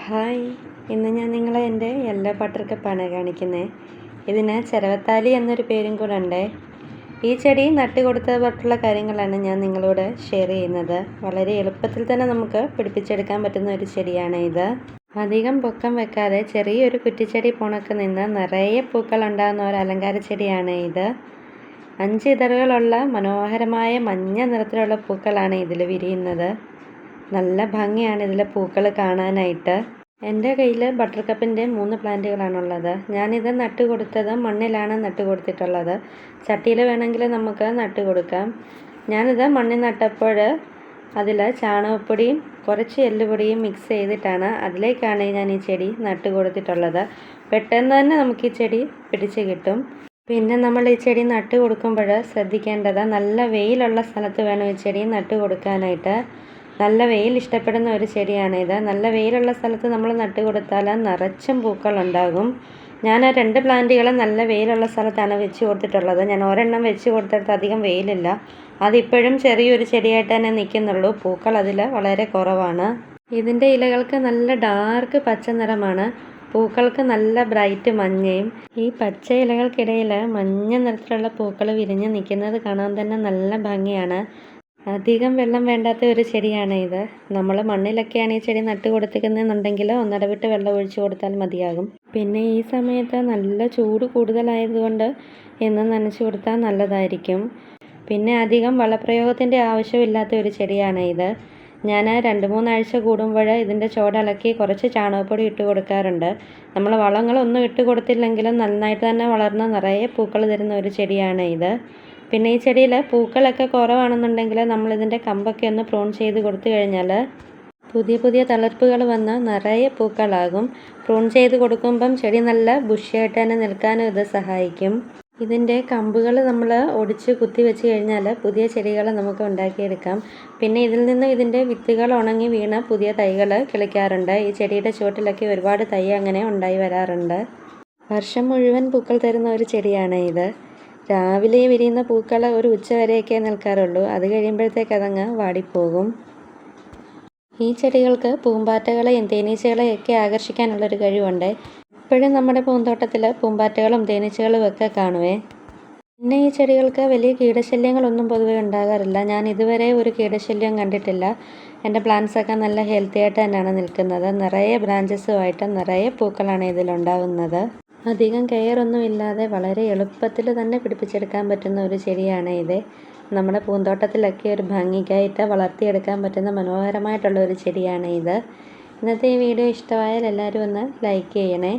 Hi, ഇന്ന് ഞാൻ നിങ്ങളെ എൻ്റെ യെല്ലോ ബട്ടർകപ്പാണ് കാണിക്കുന്നത്. ഇതിന് ചെരവത്താലി എന്നൊരു പേരും കൂടെ ഉണ്ട്. ഈ ചെടി നട്ട് കൊടുത്തതായിട്ടുള്ള കാര്യങ്ങളാണ് ഞാൻ നിങ്ങളോട് ഷെയർ ചെയ്യുന്നത്. വളരെ എളുപ്പത്തിൽ തന്നെ നമുക്ക് പിടിപ്പിച്ചെടുക്കാൻ പറ്റുന്ന ഒരു ചെടിയാണ് ഇത്. അധികം പൊക്കം വെക്കാതെ ചെറിയൊരു കുറ്റിച്ചെടി പോണക്ക് നിന്ന് നിറയെ പൂക്കൾ ഉണ്ടാകുന്ന ഒരു അലങ്കാര ചെടിയാണ് ഇത്. 5 ഇതളുകളുള്ള മനോഹരമായ മഞ്ഞ നിറത്തിലുള്ള പൂക്കളാണ് ഇതിൽ വിരിയുന്നത്. നല്ല ഭംഗിയാണ് ഇതിലെ പൂക്കൾ കാണാനായിട്ട്. എൻ്റെ കയ്യിൽ ബട്ടർകപ്പിൻ്റെ 3 പ്ലാന്റുകളാണുള്ളത്. ഞാനിത് നട്ട് കൊടുത്തത് മണ്ണിലാണ് നട്ട് കൊടുത്തിട്ടുള്ളത്. ചട്ടിയിൽ വേണമെങ്കിൽ നമുക്ക് നട്ട് കൊടുക്കാം. ഞാനിത് മണ്ണിൽ നട്ടപ്പോൾ അതിൽ ചാണകപ്പൊടിയും കുറച്ച് എല്ലുപൊടിയും മിക്സ് ചെയ്തിട്ടാണ് അതിലേക്കാണ് ഞാൻ ഈ ചെടി നട്ട് കൊടുത്തിട്ടുള്ളത്. പെട്ടെന്ന് തന്നെ നമുക്ക് ഈ ചെടി പിടിച്ച് കിട്ടും. പിന്നെ നമ്മൾ ഈ ചെടി നട്ട് കൊടുക്കുമ്പോൾ ശ്രദ്ധിക്കേണ്ടത് നല്ല വെയിലുള്ള സ്ഥലത്ത് വേണം ഈ ചെടി നട്ട് കൊടുക്കാനായിട്ട്. നല്ല വെയിൽ ഇഷ്ടപ്പെടുന്ന ഒരു ചെടിയാണിത്. നല്ല വെയിലുള്ള സ്ഥലത്ത് നമ്മൾ നട്ട് കൊടുത്താൽ നിറച്ചും പൂക്കളുണ്ടാകും. ഞാൻ 2 പ്ലാന്റുകൾ നല്ല വെയിലുള്ള സ്ഥലത്താണ് വെച്ച് കൊടുത്തിട്ടുള്ളത്. ഞാൻ ഒരെണ്ണം വെച്ച് കൊടുത്തിട്ട് അധികം വെയിലില്ല. അതിപ്പോഴും ചെറിയൊരു ചെടിയായിട്ട് തന്നെ നിൽക്കുന്നുള്ളൂ. പൂക്കൾ അതിൽ വളരെ കുറവാണ്. ഇതിൻ്റെ ഇലകൾക്ക് നല്ല ഡാർക്ക് പച്ച നിറമാണ്. പൂക്കൾക്ക് നല്ല ബ്രൈറ്റ് മഞ്ഞയും. ഈ പച്ച ഇലകൾക്കിടയിൽ മഞ്ഞ നിറത്തിലുള്ള പൂക്കൾ വിരിഞ്ഞ് നിൽക്കുന്നത് കാണാൻ തന്നെ നല്ല ഭംഗിയാണ്. അധികം വെള്ളം വേണ്ടാത്ത ഒരു ചെടിയാണ് ഇത്. നമ്മൾ മണ്ണിലൊക്കെയാണ് ഈ ചെടി നട്ട് കൊടുത്തിരിക്കുന്നതെന്നുണ്ടെങ്കിൽ ഒന്നിടവിട്ട് വെള്ളം ഒഴിച്ചു കൊടുത്താൽ മതിയാകും. പിന്നെ ഈ സമയത്ത് നല്ല ചൂട് കൂടുതലായതുകൊണ്ട് എന്നും നനച്ചു കൊടുത്താൽ നല്ലതായിരിക്കും. പിന്നെ അധികം വളപ്രയോഗത്തിൻ്റെ ആവശ്യമില്ലാത്ത ഒരു ചെടിയാണ് ഇത്. ഞാൻ 2-3 ആഴ്ച കൂടുമ്പോൾ ഇതിൻ്റെ ചോടിളക്കി കുറച്ച് ചാണകപ്പൊടി ഇട്ട് കൊടുക്കാറുണ്ട്. നമ്മൾ വളങ്ങളൊന്നും ഇട്ട് കൊടുത്തില്ലെങ്കിലും നന്നായിട്ട് തന്നെ വളർന്ന് നിറയെ പൂക്കൾ തരുന്ന ഒരു ചെടിയാണ് ഇത്. പിന്നെ ഈ ചെടിയിൽ പൂക്കളൊക്കെ കുറവാണെന്നുണ്ടെങ്കിൽ നമ്മളിതിൻ്റെ കമ്പൊക്കെ ഒന്ന് പ്രൂൺ ചെയ്ത് കൊടുത്തു കഴിഞ്ഞാൽ പുതിയ തളിർപ്പുകൾ വന്ന് നിറയെ പൂക്കളാകും. പ്രൂൺ ചെയ്ത് കൊടുക്കുമ്പം ചെടി നല്ല ബുഷിയായിട്ട് തന്നെ നിൽക്കാനും ഇത് സഹായിക്കും. ഇതിൻ്റെ കമ്പുകൾ നമ്മൾ ഒടിച്ച് കുത്തി വെച്ച് കഴിഞ്ഞാൽ പുതിയ ചെടികൾ നമുക്ക് ഉണ്ടാക്കിയെടുക്കാം. പിന്നെ ഇതിൽ നിന്ന് ഇതിൻ്റെ വിത്തുകൾ ഉണങ്ങി വീണ് പുതിയ തൈകൾ കിളിക്കാറുണ്ട്. ഈ ചെടിയുടെ ചുവട്ടിലൊക്കെ ഒരുപാട് തൈ അങ്ങനെ ഉണ്ടായി വരാറുണ്ട്. വർഷം മുഴുവൻ പൂക്കൾ തരുന്ന ഒരു ചെടിയാണ് ഇത്. രാവിലെ വിരിയുന്ന പൂക്കൾ ഒരു ഉച്ച വരെയൊക്കെ നിൽക്കാറുള്ളൂ. അത് കഴിയുമ്പോഴത്തേക്ക് അതങ്ങ് വാടിപ്പോകും. ഈ ചെടികൾക്ക് പൂമ്പാറ്റകളെയും തേനീച്ചകളെയൊക്കെ ആകർഷിക്കാനുള്ളൊരു കഴിവുണ്ട്. എപ്പോഴും നമ്മുടെ പൂന്തോട്ടത്തിൽ പൂമ്പാറ്റകളും തേനീച്ചകളും ഒക്കെ കാണുവേ. പിന്നെ ഈ ചെടികൾക്ക് വലിയ കീടശല്യങ്ങളൊന്നും പൊതുവെ ഉണ്ടാകാറില്ല. ഞാൻ ഇതുവരെ ഒരു കീടശല്യം കണ്ടിട്ടില്ല. എൻ്റെ പ്ലാന്റ്സൊക്കെ നല്ല ഹെൽത്തി ആയിട്ട് തന്നെയാണ് നിൽക്കുന്നത്. നിറയെ ബ്രാഞ്ചസുമായിട്ട് നിറയെ പൂക്കളാണ് ഇതിലുണ്ടാകുന്നത്. അധികം കെയറൊന്നുമില്ലാതെ വളരെ എളുപ്പത്തിൽ തന്നെ പിടിപ്പിച്ചെടുക്കാൻ പറ്റുന്ന ഒരു ചെടിയാണ് ഇത്. നമ്മുടെ പൂന്തോട്ടത്തിലൊക്കെ ഒരു ഭംഗിക്കായിട്ട് വളർത്തിയെടുക്കാൻ പറ്റുന്ന മനോഹരമായിട്ടുള്ള ഒരു ചെടിയാണ് ഇത്. ഇന്നത്തെ ഈ വീഡിയോ ഇഷ്ടമായാൽ എല്ലാവരും ഒന്ന് ലൈക്ക് ചെയ്യണേ.